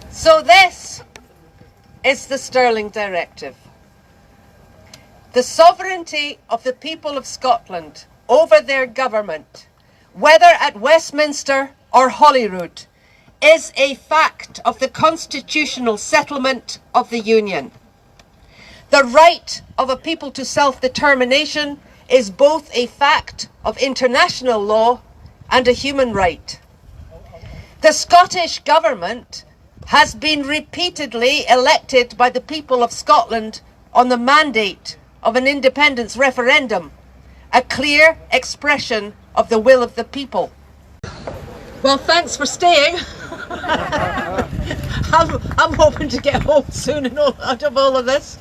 So this is the Stirling Directive. The sovereignty of the people of Scotland over their government, whether at Westminster or Holyrood, is a fact of the constitutional settlement of the Union. The right of a people to self-determination is both a fact of international law and a human right. The Scottish Government has been repeatedly elected by the people of Scotland on the mandate of an independence referendum, a clear expression of the will of the people. Well, thanks for staying. I'm hoping to get home soon and out of all of this.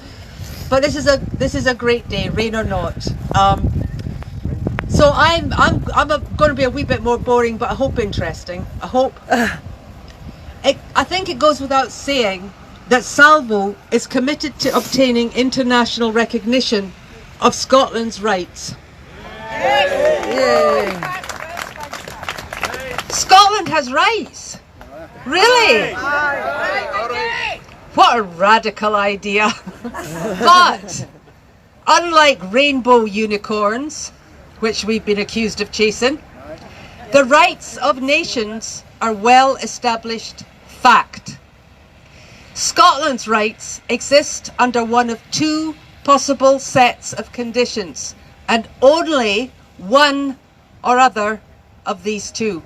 But this is a great day, rain or not. So I'm going to be a wee bit more boring, but I hope interesting. I hope. I think it goes without saying that Salvo is committed to obtaining international recognition of Scotland's rights. Yay. Scotland has rights. Really? What a radical idea. But unlike rainbow unicorns, which we've been accused of chasing, the rights of nations are well established fact. Scotland's rights exist under one of two possible sets of conditions, and only one or other of these two.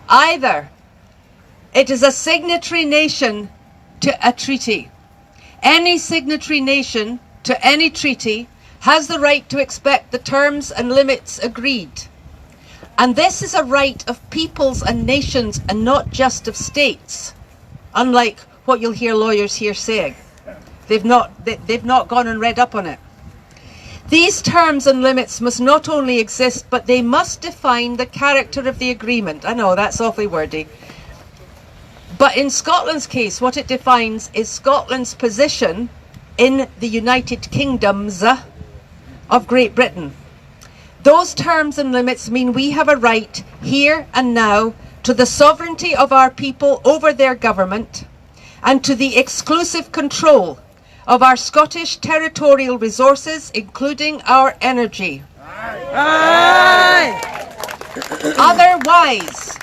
Either it is a signatory nation to a treaty. Any signatory nation to any treaty has the right to expect the terms and limits agreed. And this is a right of peoples and nations and not just of states, unlike what you'll hear lawyers here saying. They've not gone and read up on it. These terms and limits must not only exist, but they must define the character of the agreement. I know, that's awfully wordy. But in Scotland's case, what it defines is Scotland's position in the United Kingdoms of Great Britain. Those terms and limits mean we have a right here and now to the sovereignty of our people over their government and to the exclusive control of our Scottish territorial resources, including our energy. Aye. Otherwise,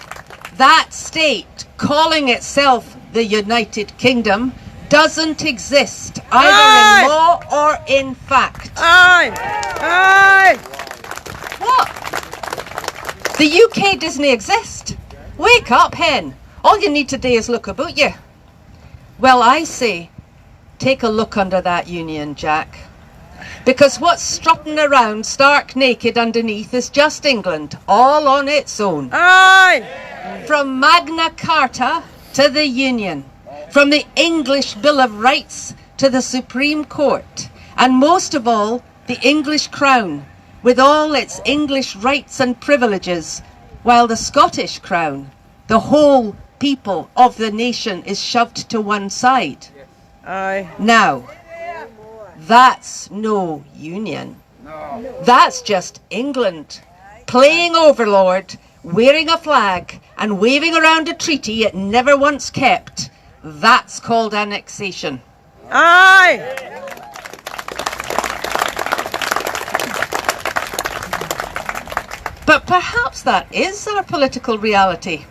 that state, calling itself the United Kingdom, doesn't exist, either in law or in fact. Aye. Aye. What? The UK doesn't exist. Wake up, hen. All you need today is look about you. Well, I say, take a look under that Union Jack. Because what's strutting around stark naked underneath is just England, all on its own. Aye! From Magna Carta to the Union, from the English Bill of Rights to the Supreme Court, and most of all, the English Crown, with all its English rights and privileges, while the Scottish Crown, the whole people of the nation, is shoved to one side. Aye. Now, that's no union. No. That's just England playing overlord, wearing a flag and waving around a treaty it never once kept. That's called annexation. Aye. But perhaps that is our political reality.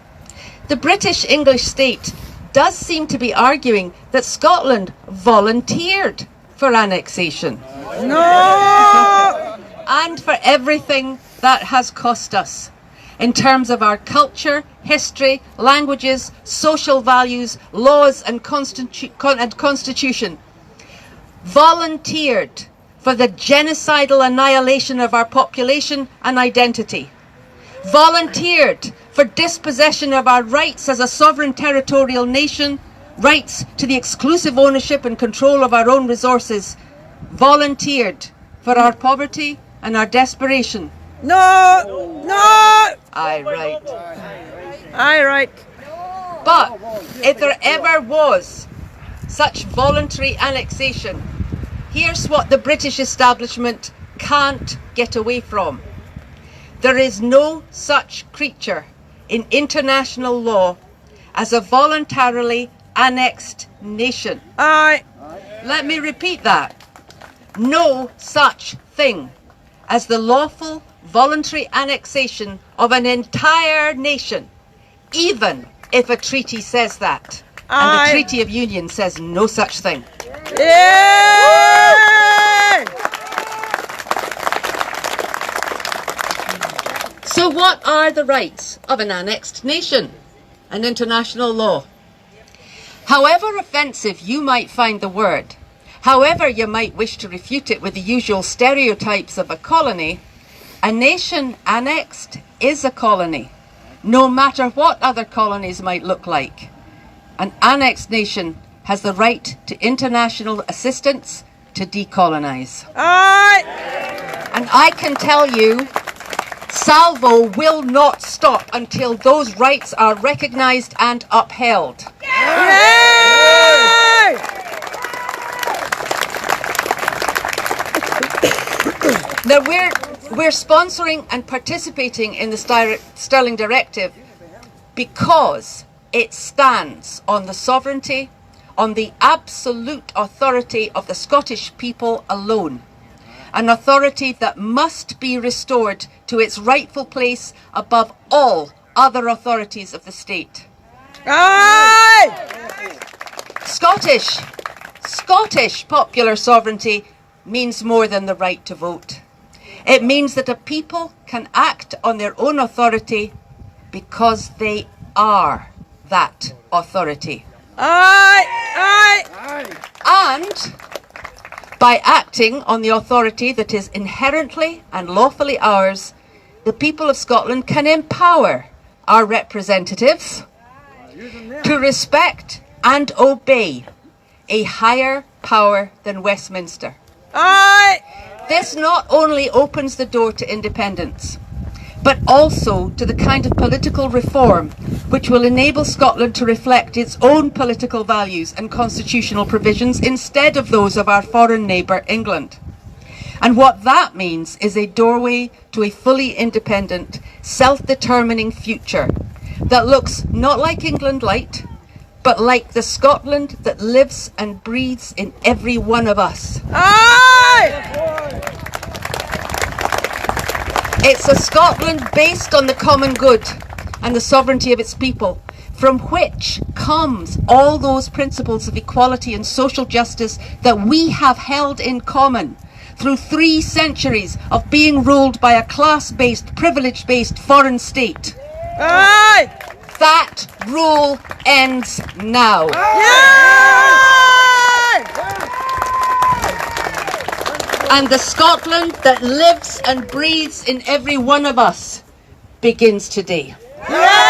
The British English state does seem to be arguing that Scotland volunteered for annexation. No! And for everything that has cost us in terms of our culture, history, languages, social values, laws and constitution. Volunteered for the genocidal annihilation of our population and identity. Volunteered for dispossession of our rights as a sovereign territorial nation, rights to the exclusive ownership and control of our own resources. Volunteered for our poverty and our desperation. No! No! Aye, right. Aye, right. But if there ever was such voluntary annexation, here's what the British establishment can't get away from. There is no such creature in international law as a voluntarily annexed nation. Aye. Let me repeat that. No such thing as the lawful voluntary annexation of an entire nation, even if a treaty says that. And the Treaty of Union says no such thing. Yay! So what are the rights of an annexed nation? An international law. However offensive you might find the word, however you might wish to refute it with the usual stereotypes of a colony, a nation annexed is a colony, no matter what other colonies might look like. An annexed nation has the right to international assistance to decolonize. Aye. And I can tell you, Salvo will not stop until those rights are recognised and upheld. Yay! Now we're sponsoring and participating in the Stirling Directive because it stands on the sovereignty, on the absolute authority of the Scottish people alone. An authority that must be restored to its rightful place above all other authorities of the state. Aye! Scottish popular sovereignty means more than the right to vote. It means that a people can act on their own authority because they are that authority. Aye! Aye! And by acting on the authority that is inherently and lawfully ours, the people of Scotland can empower our representatives to respect and obey a higher power than Westminster. Aye! This not only opens the door to independence, but also to the kind of political reform which will enable Scotland to reflect its own political values and constitutional provisions instead of those of our foreign neighbour, England. And what that means is a doorway to a fully independent, self-determining future that looks not like England light, but like the Scotland that lives and breathes in every one of us. Aye! It's a Scotland based on the common good and the sovereignty of its people, from which comes all those principles of equality and social justice that we have held in common through 3 centuries of being ruled by a class-based, privilege-based foreign state. Aye! That rule ends now. Yay! And the Scotland that lives and breathes in every one of us begins today. Yay!